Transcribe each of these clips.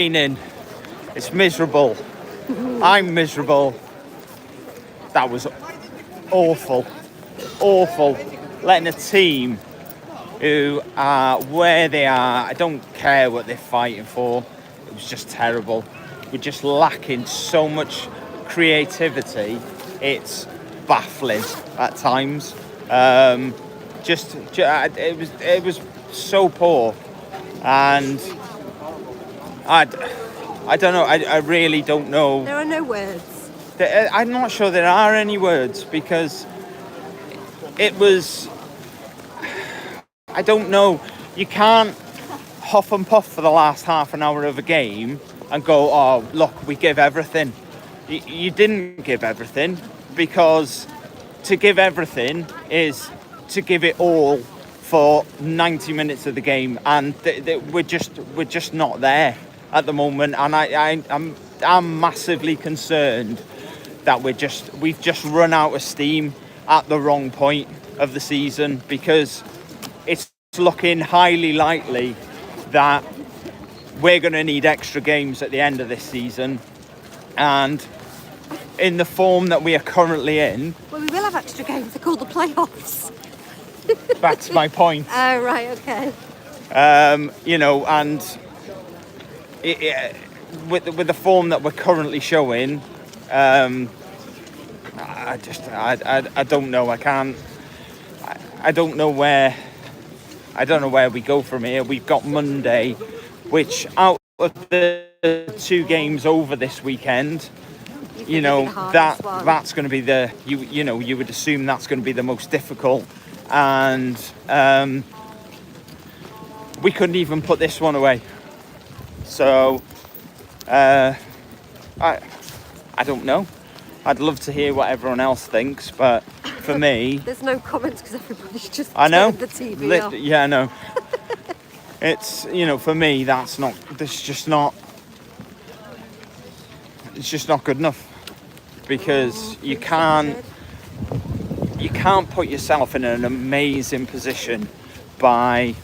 raining. It's miserable. I'm miserable. That was awful. Awful. Letting a team who are where they are, I don't care what they're fighting for. It was just terrible. We're just lacking so much creativity. It's baffling at times. It was so poor, and I don't know. I really don't know. There are no words. I'm not sure there are any words, because it was. I don't know. You can't huff and puff for the last half an hour of a game and go, oh, look, we give everything. You didn't give everything, because to give everything is to give it all for 90 minutes of the game, and we're just not there at the moment. And I'm massively concerned that we've just run out of steam at the wrong point of the season, because it's looking highly likely that we're going to need extra games at the end of this season, and in the form that we are currently in. Well, we will have extra games. They're called the playoffs. That's my point. Oh, right, okay. And with the form that we're currently showing, I don't know. I don't know where we go from here. We've got Monday, which out of the two games over this weekend, that's going to be you would assume that's going to be the most difficult, and we couldn't even put this one away. So I don't know. I'd love to hear what everyone else thinks, but for me, there's no comments because everybody's just I know the TV off. Yeah, I know. It's for me, it's just not good enough, because you can't put yourself in an amazing position by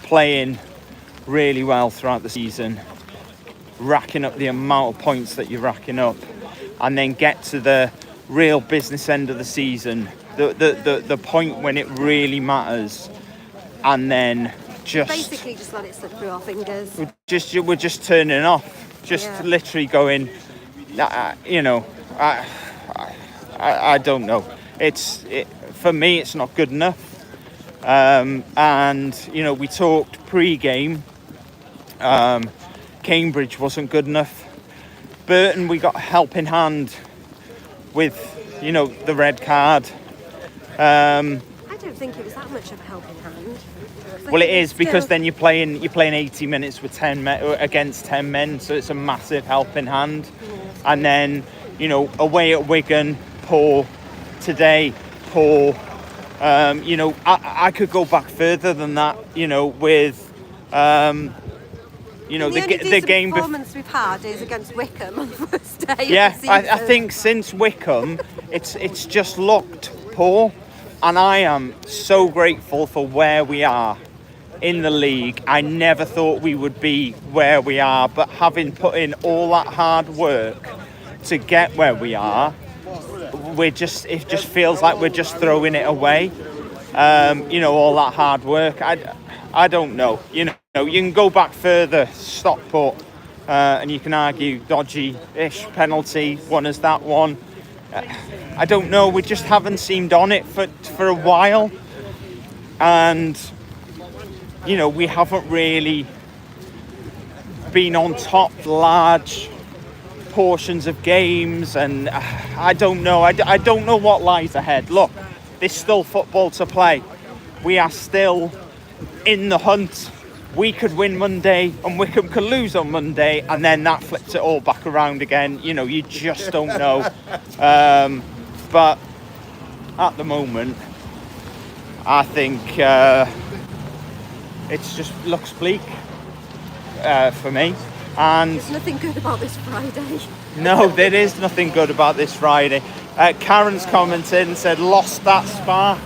playing really well throughout the season, racking up the amount of points that you're racking up, and then get to the real business end of the season, the point when it really matters, and then basically just let it slip through our fingers. We're just turning off. Literally going, I don't know. For me, it's not good enough. And we talked pre-game. Cambridge wasn't good enough. Burton, we got a helping hand with, the red card. I don't think it was that much of a helping hand. Well, it is, because then you're playing 80 minutes with 10 men against 10 men, so it's a massive helping hand. And then, away at Wigan, poor. Today, poor. I could go back further than that. With the game performance we've had is against Wickham on the first day. Yeah, of the season. I think since Wickham, it's just looked poor, and I am so grateful for where we are in the league. I never thought we would be where we are, but having put in all that hard work to get where we are, it just feels like we're just throwing it away. All that hard work. I don't know. You can go back further, Stockport, and you can argue dodgy-ish penalty, one as that one. I don't know. We just haven't seemed on it for a while, and we haven't really been on top large portions of games, and I don't know. I don't know what lies ahead. Look, there's still football to play. We are still in the hunt. We could win Monday and Wickham could lose on Monday, and then that flips it all back around again. You just don't know. But at the moment, I think it just looks bleak for me. And there's nothing good about this Friday. No, there is nothing good about this Friday. Karen's commented and said, lost that spark.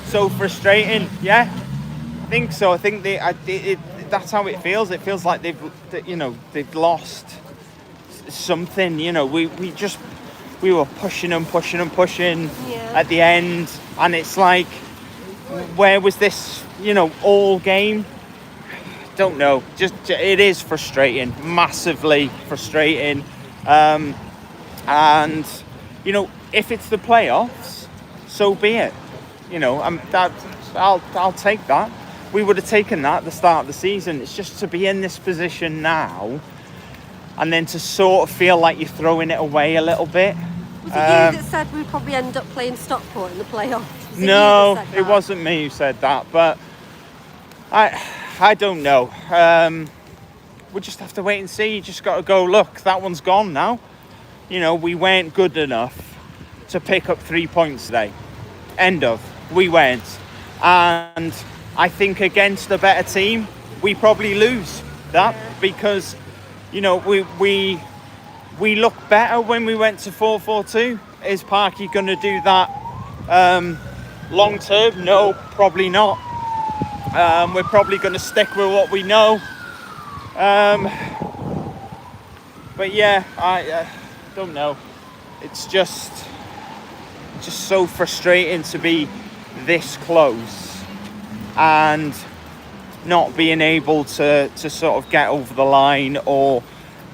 So frustrating. Yeah, I think so. I think that's how it feels. It feels like they've lost something. We were pushing at the end, and it's like, where was this all game? Don't know. Just it is frustrating, massively frustrating. And if it's the playoffs, so be it. I'll take that. We would have taken that at the start of the season. It's just to be in this position now, and then to sort of feel like you're throwing it away a little bit. Was it you that said we'd probably end up playing Stockport in the playoffs? No, it wasn't me who said that, but I don't know. We just have to wait and see. You just got to go, look, that one's gone now. We weren't good enough to pick up 3 points today. End of. We weren't. And I think against a better team, we probably lose that because, we look better when we went to 4-4-2. Is Parky going to do that long term? No, probably not. We're probably going to stick with what we know. But yeah, I don't know. It's just so frustrating to be this close and not being able to sort of get over the line. Or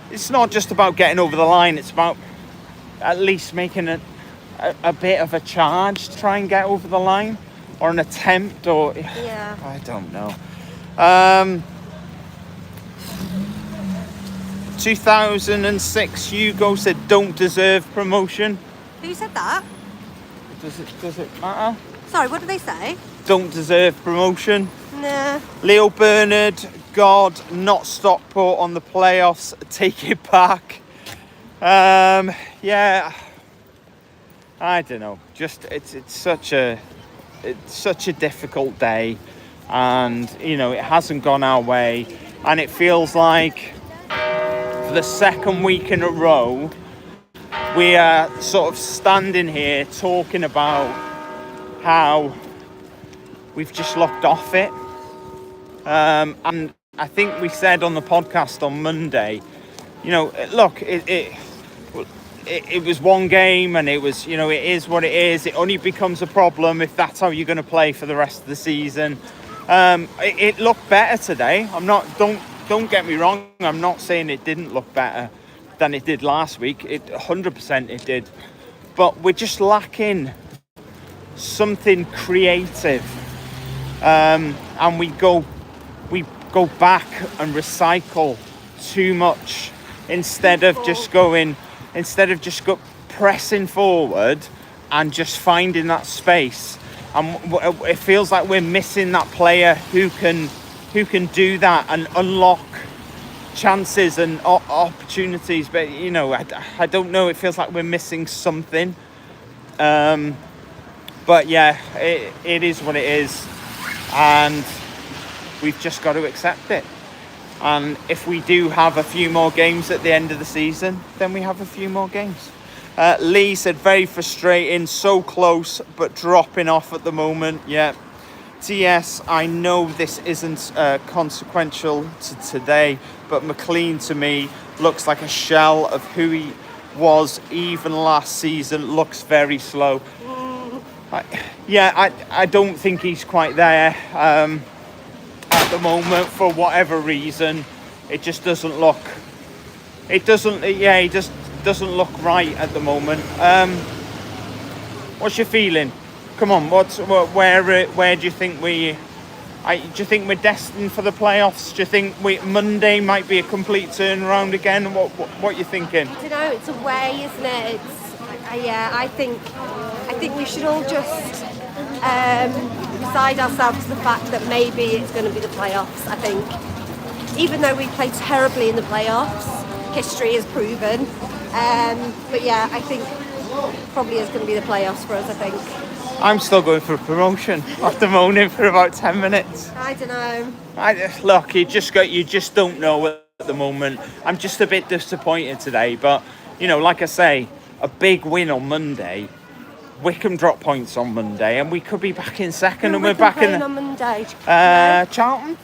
it's not just about getting over the line, it's about at least making a bit of a charge to try and get over the line, or an attempt, or yeah, I don't know. 2006 Hugo said don't deserve promotion. Who said that? Does it matter? Sorry, what did they say? Don't deserve promotion. Nah. Leo Bernard, God, not Stockport on the playoffs. Take it back. Yeah, I don't know. Just it's such a difficult day, and it hasn't gone our way, and it feels like for the second week in a row we are sort of standing here talking about how we've just locked off it. And I think we said on the podcast on Monday, look, it was one game, and it was, it is what it is. It only becomes a problem if that's how you're going to play for the rest of the season. It looked better today. Don't get me wrong. I'm not saying it didn't look better than it did last week. 100% it did. But we're just lacking something creative. And we go back and recycle too much instead of just pressing forward and just finding that space. And it feels like we're missing that player who can do that and unlock chances and opportunities. But I don't know, it feels like we're missing something. But yeah, it is what it is, and we've just got to accept it. And if we do have a few more games at the end of the season, then we have a few more games. Lee said very frustrating, so close but dropping off at the moment. Yeah. TS, I know this isn't consequential to today, but McLean to me looks like a shell of who he was even last season. Looks very slow. I don't think he's quite there at the moment for whatever reason. It just doesn't look. He just doesn't look right at the moment. What's your feeling? Come on, where do you think we? Do you think we're destined for the playoffs? Do you think Monday might be a complete turnaround again? What are you thinking? I don't know. It's a way, isn't it? I think we should all just decide ourselves to the fact that maybe it's going to be the playoffs. I think, even though we played terribly in the playoffs, history has proven. But yeah, I think probably is going to be the playoffs for us. I think. I'm still going for a promotion after moaning for about 10 minutes. I don't know. Look, you just don't know at the moment. I'm just a bit disappointed today, but like I say, a big win on Monday. Wickham dropped points on Monday, and we could be back in second, and we're back in on Monday. Charlton.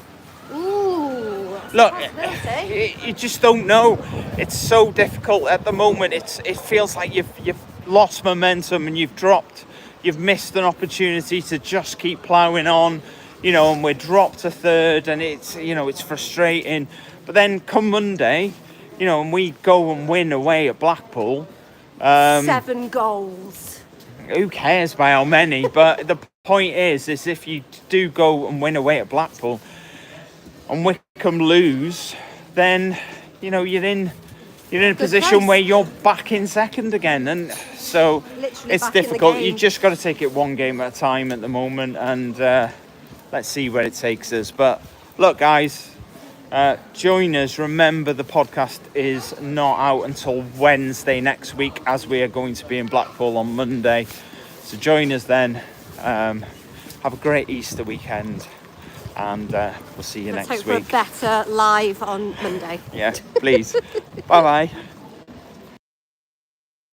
Ooh. look, Possibility. you just don't know. It's so difficult at the moment. It feels like you've lost momentum and you've missed an opportunity to just keep ploughing on, and we're dropped to third, and it's frustrating. But then come Monday, and we go and win away at Blackpool. 7 goals. Who cares by how many? But the point is if you do go and win away at Blackpool and Wickham lose, then you're in a position place. where you're back in second again, and so Literally it's back in the difficult. game. You just got to take it one game at a time at the moment, and let's see where it takes us. But look, guys, join us. Remember, the podcast is not out until Wednesday next week, as we are going to be in Blackpool on Monday. So join us then. Have a great Easter weekend, and we'll see you Let's next hope week. for a better live on Monday. Yeah, please. Bye bye.